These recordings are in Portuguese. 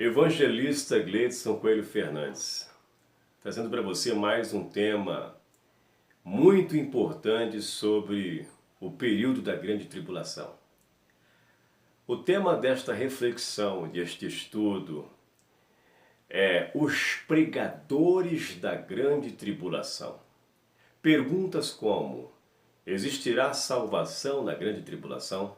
Evangelista Gleidson Coelho Fernandes, trazendo para você mais um tema muito importante sobre o período da grande tribulação. O tema desta reflexão, deste estudo, é os pregadores da grande tribulação. Perguntas como: existirá salvação na grande tribulação?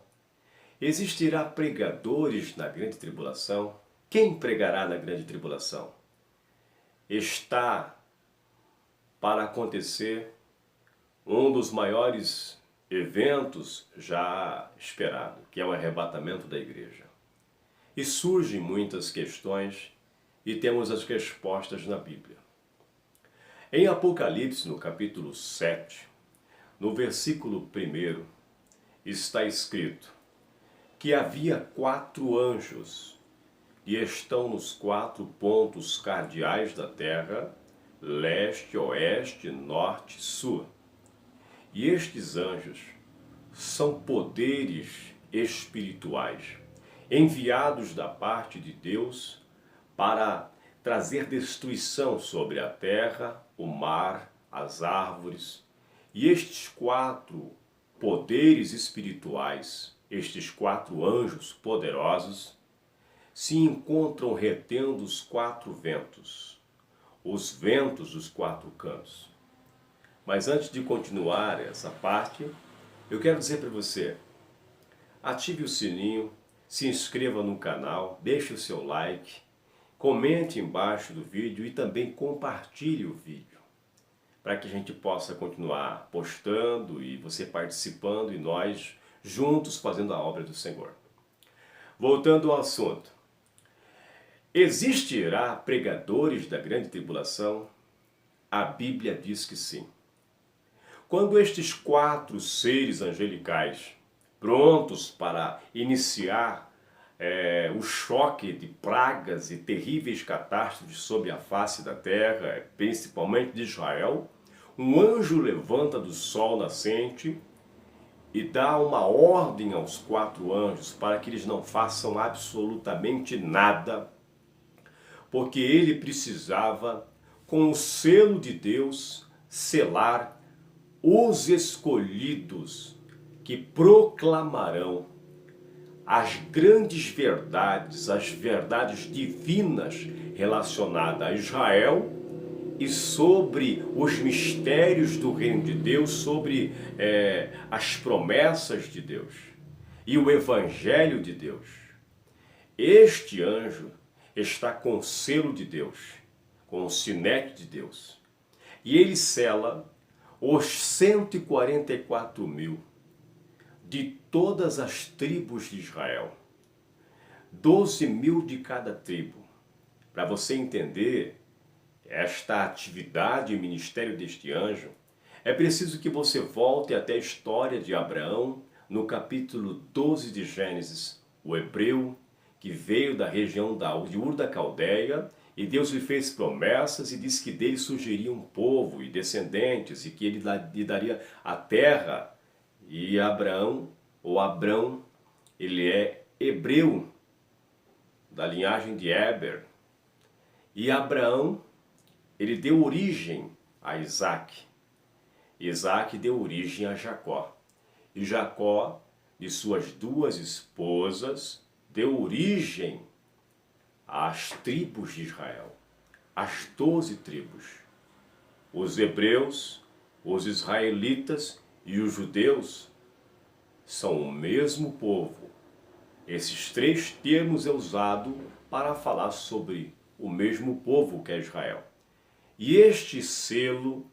Existirá pregadores na grande tribulação? Quem pregará na grande tribulação? Está para acontecer um dos maiores eventos já esperado, que é o arrebatamento da igreja. E surgem muitas questões e temos as respostas na Bíblia. Em Apocalipse, no capítulo 7, no versículo 1, está escrito que havia 4 anjos e estão nos 4 pontos cardeais da terra, leste, oeste, norte e sul. E estes anjos são poderes espirituais, enviados da parte de Deus para trazer destruição sobre a terra, o mar, as árvores. E estes 4 poderes espirituais, estes 4 anjos poderosos, se encontram retendo os 4 ventos, os ventos dos 4 cantos. Mas antes de continuar essa parte, eu quero dizer para você, ative o sininho, se inscreva no canal, deixe o seu like, comente embaixo do vídeo e também compartilhe o vídeo, para que a gente possa continuar postando e você participando e nós juntos fazendo a obra do Senhor. Voltando ao assunto. Existirá pregadores da grande tribulação? A Bíblia diz que sim. Quando estes 4 seres angelicais, prontos para iniciar o choque de pragas e terríveis catástrofes sobre a face da terra, principalmente de Israel, um anjo levanta do sol nascente e dá uma ordem aos 4 anjos para que eles não façam absolutamente nada, porque ele precisava, com o selo de Deus, selar os escolhidos que proclamarão as grandes verdades, as verdades divinas relacionadas a Israel e sobre os mistérios do reino de Deus, sobre as promessas de Deus e o evangelho de Deus. Este anjo está com o selo de Deus, com o sinete de Deus. E ele sela os 144.000 de todas as tribos de Israel. 12.000 de cada tribo. Para você entender esta atividade e ministério deste anjo, é preciso que você volte até a história de Abraão, no capítulo 12 de Gênesis, o hebreu, que veio da região de Ur da Caldeia, e Deus lhe fez promessas e disse que dele surgiria um povo e descendentes, e que ele lhe daria a terra. E Abrão, ele é hebreu, da linhagem de Éber. E Abraão, ele deu origem a Isaac. Isaac deu origem a Jacó. E Jacó, de suas 2 esposas, deu origem às tribos de Israel, às 12 tribos. Os hebreus, os israelitas e os judeus são o mesmo povo. Esses 3 termos é usado para falar sobre o mesmo povo que é Israel. E este selo,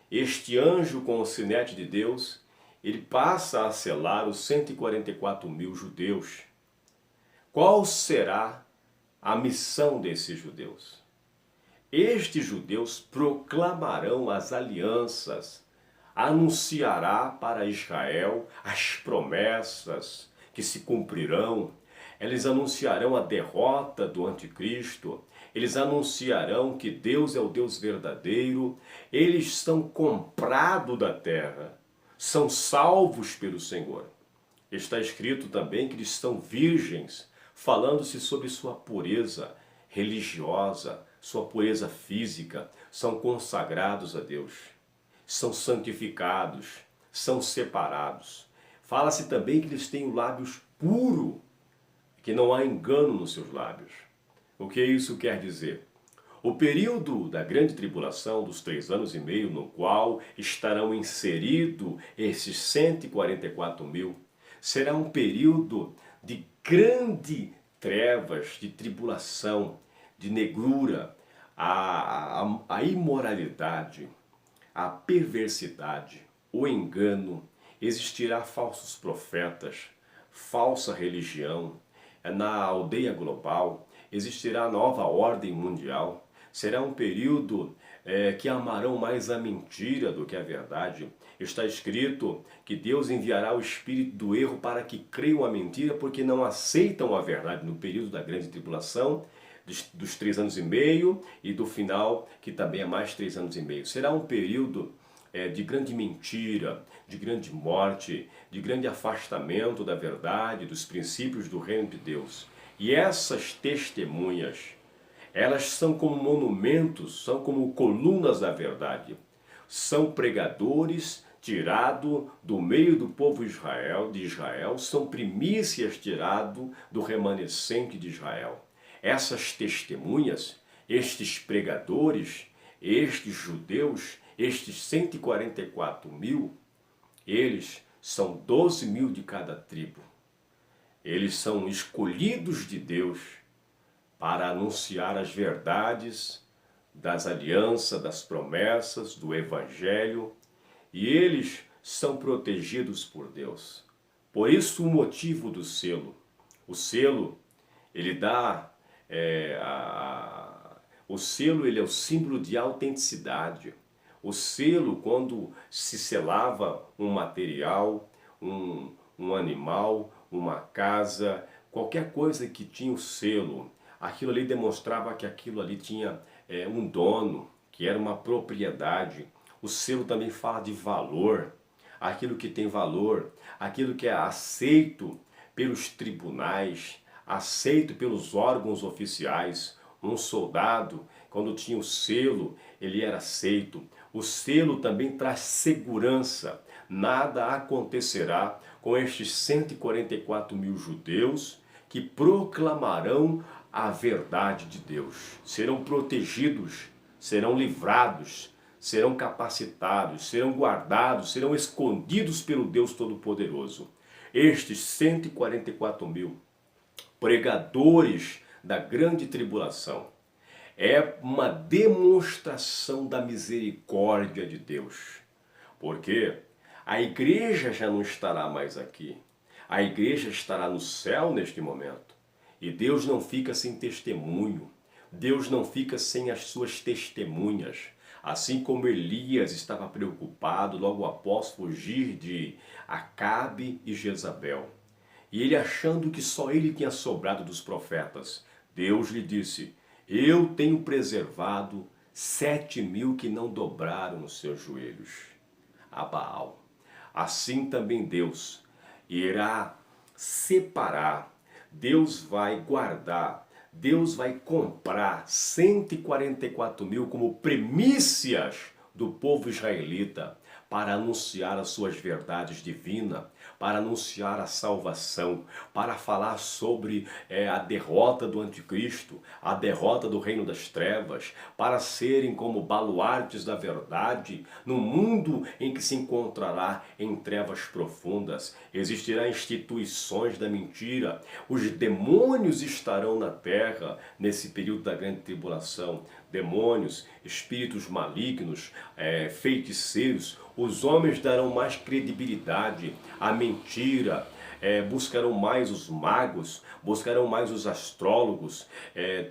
este anjo com o sinete de Deus, ele passa a selar os 144.000 judeus. Qual será a missão desses judeus? Estes judeus proclamarão as alianças, anunciará para Israel as promessas que se cumprirão, eles anunciarão a derrota do anticristo, eles anunciarão que Deus é o Deus verdadeiro, eles são comprados da terra, são salvos pelo Senhor. Está escrito também que eles são virgens, falando-se sobre sua pureza, religiosa, sua pureza física, são consagrados a Deus, são santificados, são separados. Fala-se também que eles têm os lábios puros, que não há engano nos seus lábios. O que isso quer dizer? O período da grande tribulação, dos 3 anos e meio, no qual estarão inseridos esses 144 mil, será um período de grande trevas, de tribulação, de negrura, a imoralidade, a perversidade, o engano. Existirá falsos profetas, falsa religião. Na aldeia global existirá nova ordem mundial. Será um período que amarão mais a mentira do que a verdade. Está escrito que Deus enviará o espírito do erro para que creiam a mentira, porque não aceitam a verdade no período da grande tribulação, dos 3 anos e meio, e do final, que também é mais 3 anos e meio. Será um período de grande mentira, de grande morte, de grande afastamento da verdade, dos princípios do reino de Deus. E essas testemunhas, elas são como monumentos, são como colunas da verdade. São pregadores tirados do meio do povo de Israel, são primícias tiradas do remanescente de Israel. Essas testemunhas, estes pregadores, estes judeus, estes 144 mil, eles são 12 mil de cada tribo. Eles são escolhidos de Deus para anunciar as verdades das alianças, das promessas, do Evangelho, e eles são protegidos por Deus. Por isso o motivo do selo. O selo, ele dá... o selo, ele é o símbolo de autenticidade. O selo, quando se selava um material, um animal, uma casa, qualquer coisa que tinha o selo, aquilo ali demonstrava que aquilo ali tinha um dono, que era uma propriedade. O selo também fala de valor, aquilo que tem valor, aquilo que é aceito pelos tribunais, aceito pelos órgãos oficiais. Um soldado, quando tinha o selo, ele era aceito. O selo também traz segurança. Nada acontecerá com estes 144 mil judeus que proclamarão a verdade de Deus. Serão protegidos, serão livrados, serão capacitados, serão guardados, serão escondidos pelo Deus Todo-Poderoso. Estes 144 mil pregadores da grande tribulação é uma demonstração da misericórdia de Deus. Porque a igreja já não estará mais aqui. A igreja estará no céu neste momento. E Deus não fica sem testemunho. Deus não fica sem as suas testemunhas. Assim como Elias estava preocupado logo após fugir de Acabe e Jezabel. E ele achando que só ele tinha sobrado dos profetas. Deus lhe disse: eu tenho preservado 7 mil que não dobraram os seus joelhos a Baal. Assim também Deus irá separar, Deus vai guardar, Deus vai comprar 144 mil como primícias do povo israelita para anunciar as suas verdades divinas, para anunciar a salvação, para falar sobre a derrota do anticristo, a derrota do reino das trevas, para serem como baluartes da verdade no mundo em que se encontrará em trevas profundas. Existirão instituições da mentira, os demônios estarão na terra nesse período da grande tribulação. Demônios, espíritos malignos, feiticeiros, os homens darão mais credibilidade à mentira, buscarão mais os magos, buscarão mais os astrólogos,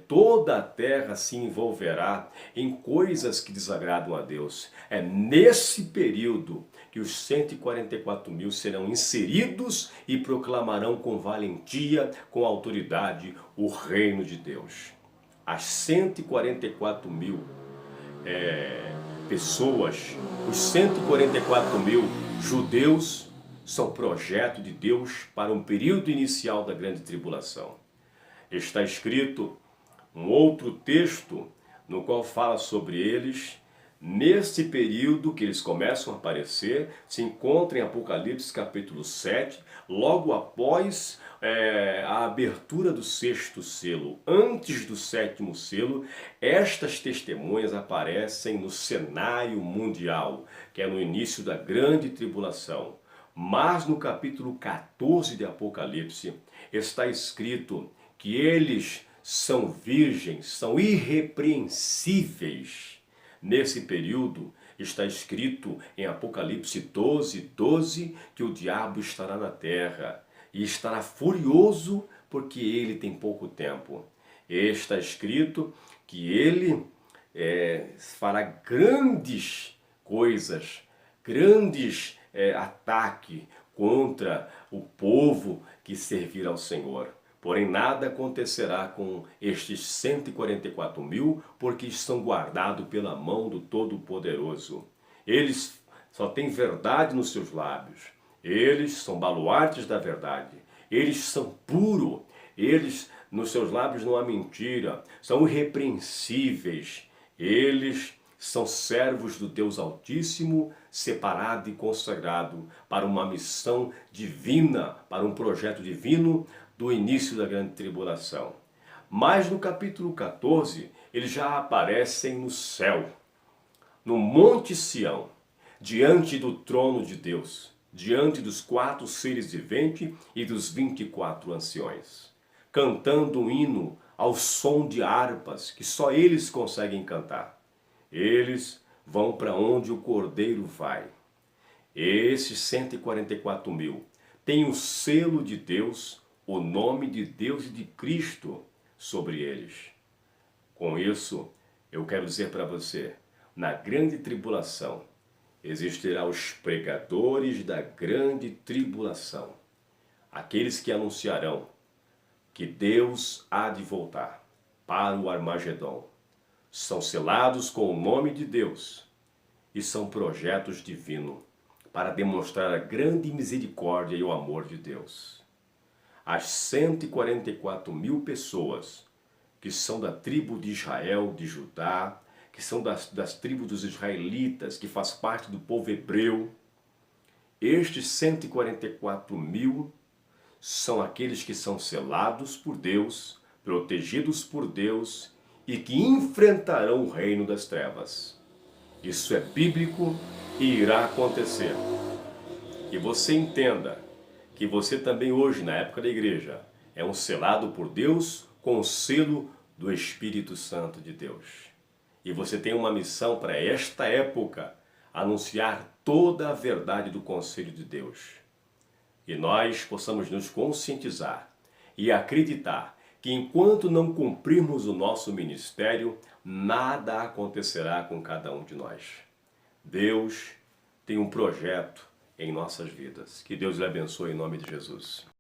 toda a terra se envolverá em coisas que desagradam a Deus. É nesse período que os 144 mil serão inseridos e proclamarão com valentia, com autoridade, o reino de Deus. As 144 mil pessoas, os 144 mil judeus, são projeto de Deus para um período inicial da grande tribulação. Está escrito um outro texto no qual fala sobre eles. Nesse período que eles começam a aparecer, se encontra em Apocalipse capítulo 7, logo após a abertura do sexto selo, antes do sétimo selo, estas testemunhas aparecem no cenário mundial, que é no início da grande tribulação. Mas no capítulo 14 de Apocalipse está escrito que eles são virgens, são irrepreensíveis. Nesse período está escrito em Apocalipse 12, 12, que o diabo estará na terra e estará furioso porque ele tem pouco tempo. Está escrito que ele fará grandes coisas, grandes ataques contra o povo que servirá ao Senhor. Porém, nada acontecerá com estes 144 mil, porque estão guardados pela mão do Todo-Poderoso. Eles só têm verdade nos seus lábios. Eles são baluartes da verdade. Eles são puros. Eles, nos seus lábios não há mentira. São irrepreensíveis. Eles são servos do Deus Altíssimo, separado e consagrado para uma missão divina, para um projeto divino do início da grande tribulação. Mas no capítulo 14, eles já aparecem no céu, no Monte Sião, diante do trono de Deus, diante dos 4 seres viventes e dos 24 anciões, cantando um hino ao som de harpas que só eles conseguem cantar. Eles vão para onde o Cordeiro vai. Esses 144 mil têm o selo de Deus, o nome de Deus e de Cristo sobre eles. Com isso, eu quero dizer para você, na grande tribulação, existirão os pregadores da grande tribulação, aqueles que anunciarão que Deus há de voltar para o Armagedon. São selados com o nome de Deus e são projetos divinos para demonstrar a grande misericórdia e o amor de Deus. As 144 mil pessoas que são da tribo de Israel, de Judá, que são das tribos dos israelitas, que faz parte do povo hebreu, estes 144 mil são aqueles que são selados por Deus, protegidos por Deus e que enfrentarão o reino das trevas. Isso é bíblico e irá acontecer. Que você entenda que você também hoje, na época da igreja, é um selado por Deus com o selo do Espírito Santo de Deus. E você tem uma missão para esta época, anunciar toda a verdade do conselho de Deus. E nós possamos nos conscientizar e acreditar que enquanto não cumprirmos o nosso ministério, nada acontecerá com cada um de nós. Deus tem um projeto em nossas vidas. Que Deus lhe abençoe em nome de Jesus.